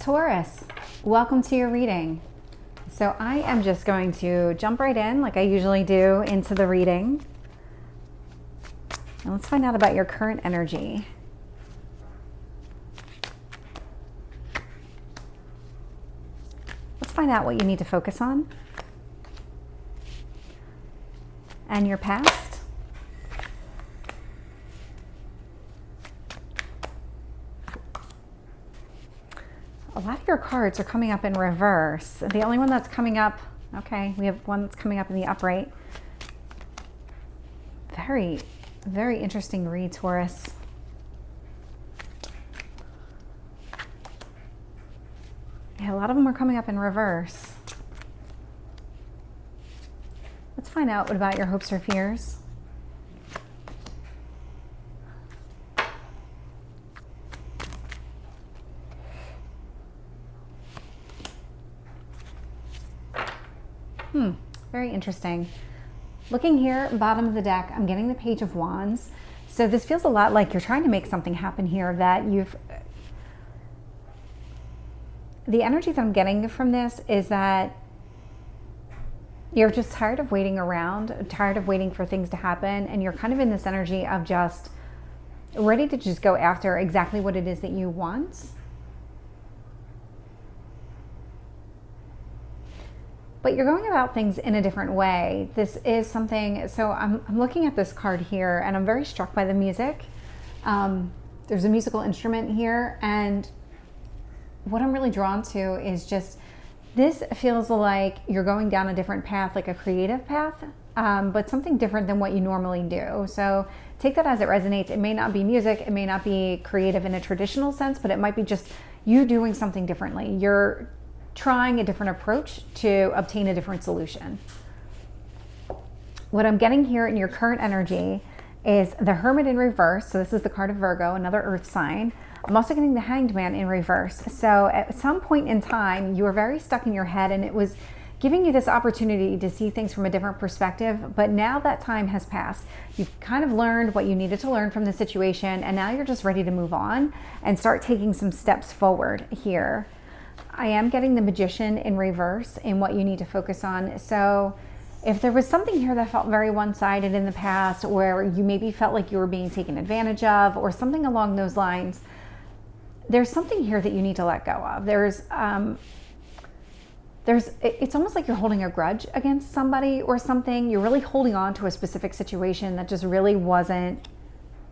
Taurus, welcome to your reading. So I am just going to jump right in like I usually do into the reading. And let's find out about your current energy. Let's find out what you need to focus on and your past. A lot of your cards are coming up in reverse. The only one that's coming up, okay, we have one that's coming up in the upright. Very, very interesting read, Taurus. Yeah, a lot of them are coming up in reverse. Let's find out what about your hopes or fears. Very interesting. Looking here, bottom of the deck, I'm getting the Page of Wands. So this feels a lot like you're trying to make something happen here that the energy that I'm getting from this is that you're just tired of waiting around, tired of waiting for things to happen, and you're kind of in this energy of just ready to just go after exactly what it is that you want. But you're going about things in a different way. This is something, so I'm looking at this card here and I'm very struck by the music. There's a musical instrument here, and what I'm really drawn to is just, this feels like you're going down a different path, like a creative path, but something different than what you normally do. So take that as it resonates. It may not be music, it may not be creative in a traditional sense, but it might be just you doing something differently. You're trying a different approach to obtain a different solution. What I'm getting here in your current energy is the Hermit in reverse. So this is the card of Virgo, another earth sign. I'm also getting the Hanged Man in reverse. So at some point in time, you were very stuck in your head and it was giving you this opportunity to see things from a different perspective. But now that time has passed. You've kind of learned what you needed to learn from the situation, and now you're just ready to move on and start taking some steps forward here. I am getting the Magician in reverse in what you need to focus on. So if there was something here that felt very one-sided in the past, where you maybe felt like you were being taken advantage of or something along those lines, there's something here that you need to let go of. It's almost like you're holding a grudge against somebody or something. You're really holding on to a specific situation that just really wasn't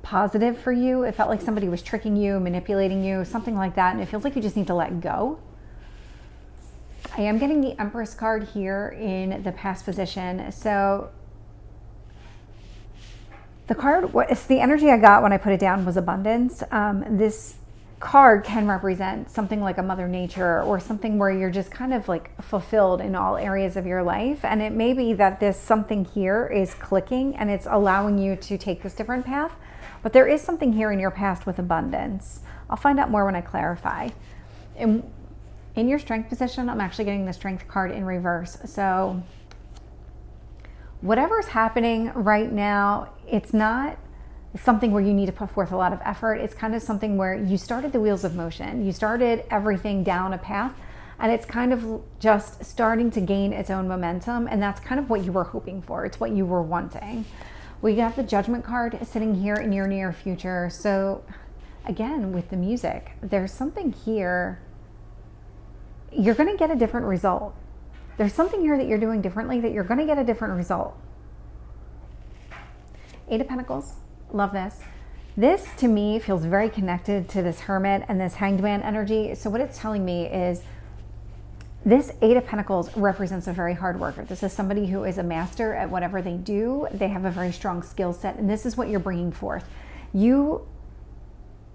positive for you. It felt like somebody was tricking you, manipulating you, something like that. And it feels like you just need to let go. I am getting the Empress card here in the past position. So the energy I got when I put it down was abundance. This card can represent something like a Mother Nature or something where you're just kind of like fulfilled in all areas of your life. And it may be that this something here is clicking and it's allowing you to take this different path. But there is something here in your past with abundance. I'll find out more when I clarify. In your strength position, I'm actually getting the Strength card in reverse. So whatever's happening right now, it's not something where you need to put forth a lot of effort. It's kind of something where you started the wheels of motion. You started everything down a path, and it's kind of just starting to gain its own momentum. And that's kind of what you were hoping for. It's what you were wanting. We got the Judgment card sitting here in your near future. So again, with the music, there's something here. You're going to get a different result. There's something here that you're doing differently that you're going to get a different result. Eight of Pentacles. Love this. This to me feels very connected to this Hermit and this Hanged Man energy. So what it's telling me is this Eight of Pentacles represents a very hard worker. This is somebody who is a master at whatever they do. They have a very strong skill set, and this is what you're bringing forth. You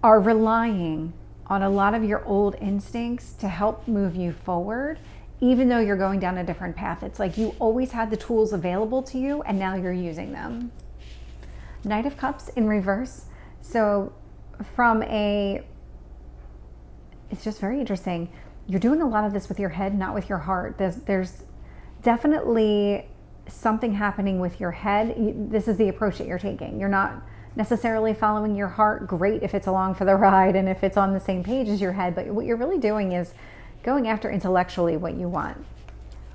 are relying on a lot of your old instincts to help move you forward, even though you're going down a different path. It's like you always had the tools available to you and now you're using them. Knight of Cups in reverse. So it's just very interesting. You're doing a lot of this with your head, not with your heart. There's definitely something happening with your head. This is the approach that you're taking. You're not necessarily following your heart. Great if it's along for the ride and if it's on the same page as your head, but what you're really doing is going after intellectually what you want.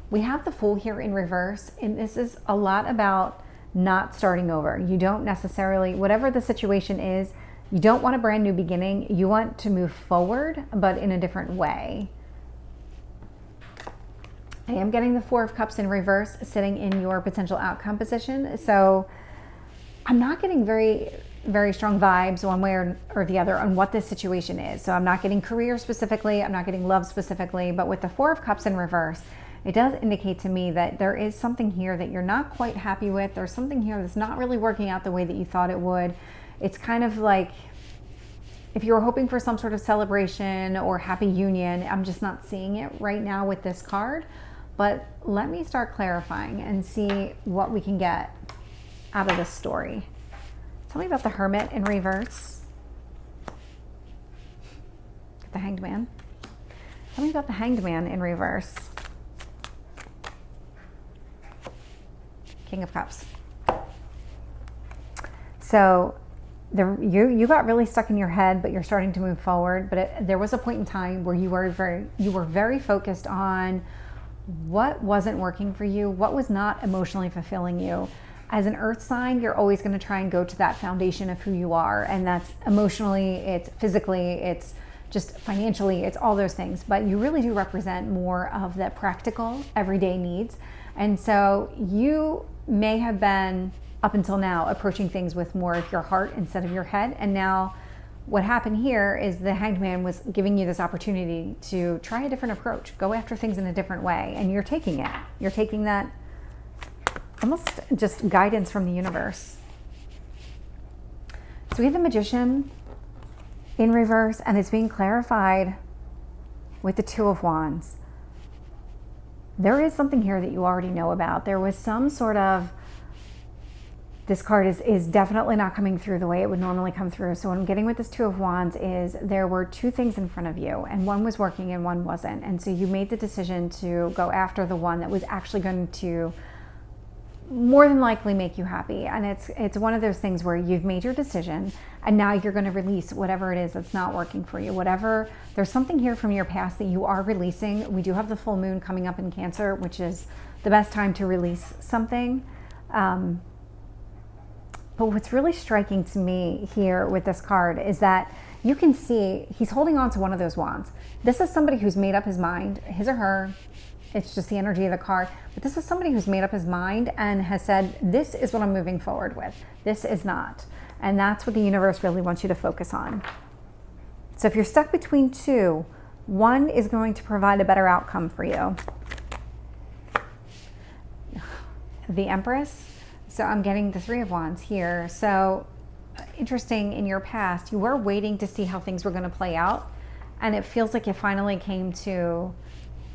We have the Fool here in reverse, and this is a lot about not starting over. You don't necessarily, whatever the situation is, you don't want a brand new beginning. You want to move forward, but in a different way. I am getting the Four of Cups in reverse sitting in your potential outcome position. So I'm not getting very, very strong vibes one way or the other on what this situation is. So I'm not getting career specifically. I'm not getting love specifically. But with the Four of Cups in reverse, it does indicate to me that there is something here that you're not quite happy with. There's something here that's not really working out the way that you thought it would. It's kind of like if you were hoping for some sort of celebration or happy union, I'm just not seeing it right now with this card. But let me start clarifying and see what we can get out of this story. Tell me about the Hermit in reverse. Get the Hanged Man. Tell me about the Hanged Man in reverse. King of Cups. So you got really stuck in your head, but you're starting to move forward. But there was a point in time where you were very focused on what wasn't working for you, what was not emotionally fulfilling you. As an earth sign, you're always going to try and go to that foundation of who you are, and that's emotionally, it's physically, it's just financially, it's all those things. But you really do represent more of the practical, everyday needs. And so you may have been, up until now, approaching things with more of your heart instead of your head. And now what happened here is the Hanged Man was giving you this opportunity to try a different approach, go after things in a different way. And you're taking it. You're taking that almost just guidance from the universe. So we have the Magician in reverse, and it's being clarified with the Two of Wands. There is something here that you already know about. There was some sort of, this card is definitely not coming through the way it would normally come through. So what I'm getting with this Two of Wands is there were two things in front of you, and one was working and one wasn't. And so you made the decision to go after the one that was actually going to more than likely make you happy. And it's one of those things where you've made your decision and now you're going to release whatever it is that's not working for you. Whatever, there's something here from your past that you are releasing. We do have the full moon coming up in Cancer, which is the best time to release something. But what's really striking to me here with this card is that you can see he's holding on to one of those wands. This is somebody who's made up his mind, his or her. It's just the energy of the card. But this is somebody who's made up his mind and has said, this is what I'm moving forward with. This is not. And that's what the universe really wants you to focus on. So if you're stuck between two, one is going to provide a better outcome for you. The Empress. So I'm getting the Three of Wands here. So interesting, in your past, you were waiting to see how things were going to play out. And it feels like you finally came to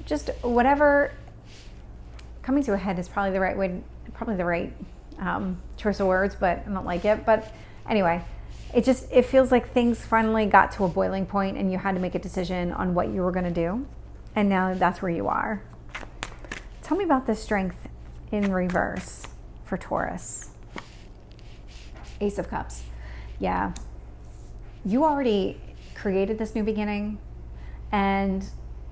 just whatever, coming to a head is probably the right way, probably the right choice of words, but I don't like it. But anyway, it feels like things finally got to a boiling point and you had to make a decision on what you were going to do. And now that's where you are. Tell me about this Strength in reverse for Taurus. Ace of Cups. Yeah. You already created this new beginning and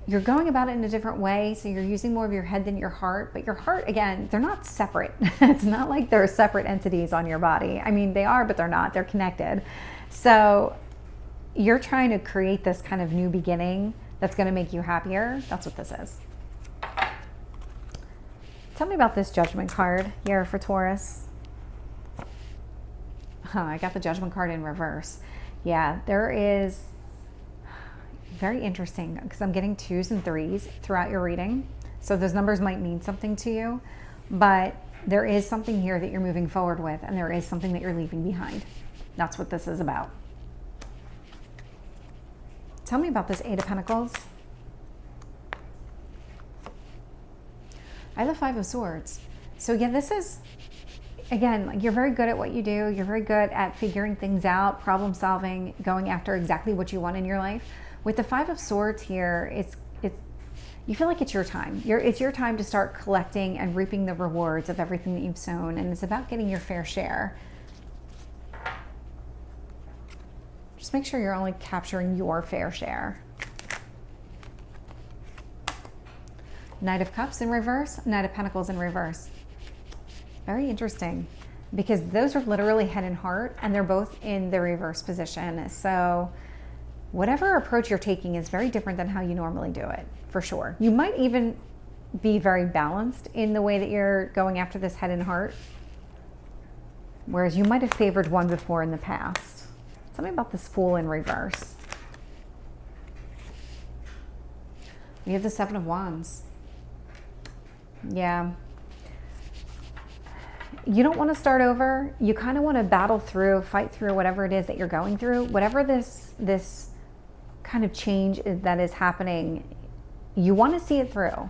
you're going about it in a different way. So you're using more of your head than your heart, but your heart, again, they're not separate. It's not like they're separate entities on your body. I mean, they are, but they're not, they're connected. So you're trying to create this kind of new beginning that's going to make you happier. That's what this is. Tell me about this Judgment card here for Taurus. I got the Judgment card in reverse. Yeah, there is, very interesting, because I'm getting 2s and 3s throughout your reading. So those numbers might mean something to you, but there is something here that you're moving forward with, and there is something that you're leaving behind. That's what this is about. Tell me about this Eight of Pentacles. I have the Five of Swords. So yeah, this is, again, like, you're very good at what you do. You're very good at figuring things out, problem solving, going after exactly what you want in your life. With the Five of Swords here, you feel like it's your time. It's your time to start collecting and reaping the rewards of everything that you've sown, and it's about getting your fair share. Just make sure you're only capturing your fair share. Knight of Cups in reverse, Knight of Pentacles in reverse. Very interesting, because those are literally head and heart, and they're both in the reverse position. So whatever approach you're taking is very different than how you normally do it, for sure. You might even be very balanced in the way that you're going after this head and heart, whereas you might have favored one before in the past. Tell me about this Fool in reverse. We have the Seven of Wands. Yeah. You don't want to start over. You kind of want to battle through, fight through whatever it is that you're going through. Whatever this kind of change that is happening, you want to see it through.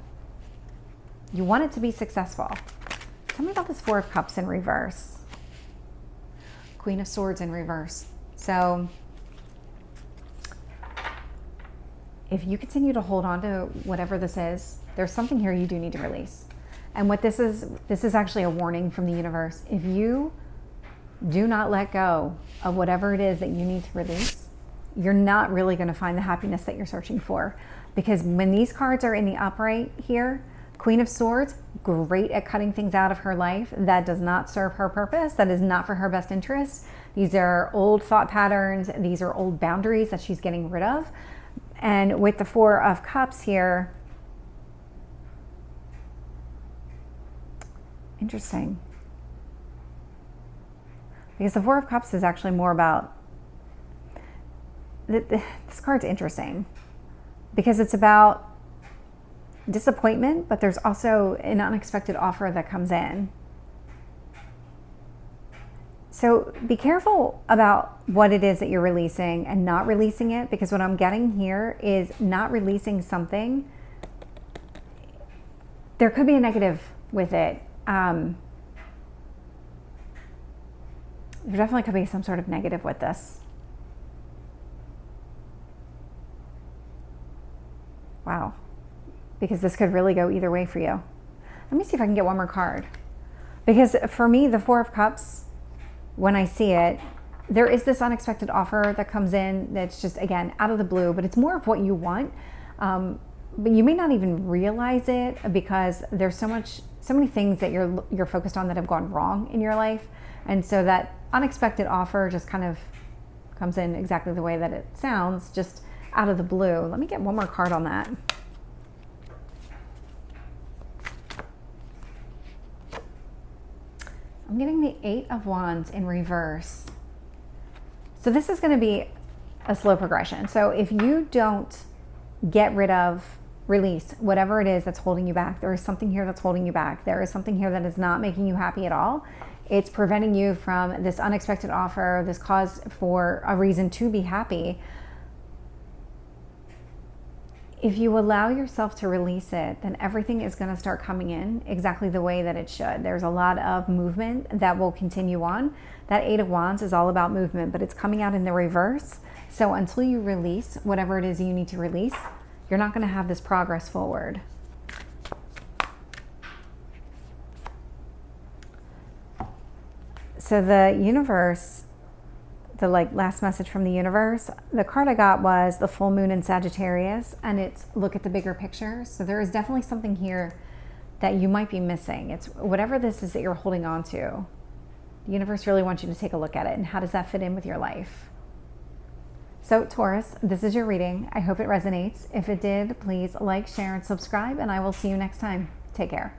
You want it to be successful. Tell me about this Four of Cups in reverse. Queen of Swords in reverse. So if you continue to hold on to whatever this is, there's something here you do need to release. And what this is actually a warning from the universe. If you do not let go of whatever it is that you need to release, you're not really going to find the happiness that you're searching for. Because when these cards are in the upright here, Queen of Swords, great at cutting things out of her life that does not serve her purpose, that is not for her best interest. These are old thought patterns. These are old boundaries that she's getting rid of. And with the Four of Cups here, interesting. Because the Four of Cups is actually more about, this card's interesting because it's about disappointment, but there's also an unexpected offer that comes in. So be careful about what it is that you're releasing and not releasing it, because what I'm getting here is not releasing something. There could be a negative with it. There definitely could be some sort of negative with this. Wow. Because this could really go either way for you. Let me see if I can get one more card. Because for me, the Four of Cups, when I see it, there is this unexpected offer that comes in that's just, again, out of the blue, but it's more of what you want. But you may not even realize it because there's so many things that you're focused on that have gone wrong in your life. And so that unexpected offer just kind of comes in exactly the way that it sounds, just out of the blue. Let me get one more card on that. I'm getting the Eight of Wands in reverse. So this is going to be a slow progression. So if you don't get rid of, release whatever it is that's holding you back, there is something here that's holding you back. There is something here that is not making you happy at all. It's preventing you from this unexpected offer, this cause for a reason to be happy. If you allow yourself to release it, then everything is going to start coming in exactly the way that it should. There's a lot of movement that will continue on. That Eight of Wands is all about movement, but it's coming out in the reverse. So until you release whatever it is you need to release, you're not going to have this progress forward. So the universe, the last message from the universe, the card I got was the full moon in Sagittarius, and it's look at the bigger picture. So there is definitely something here that you might be missing. It's whatever this is that you're holding on to. The universe really wants you to take a look at it, and how does that fit in with your life? So Taurus, this is your reading. I hope it resonates. If it did, please like, share, and subscribe, and I will see you next time. Take care.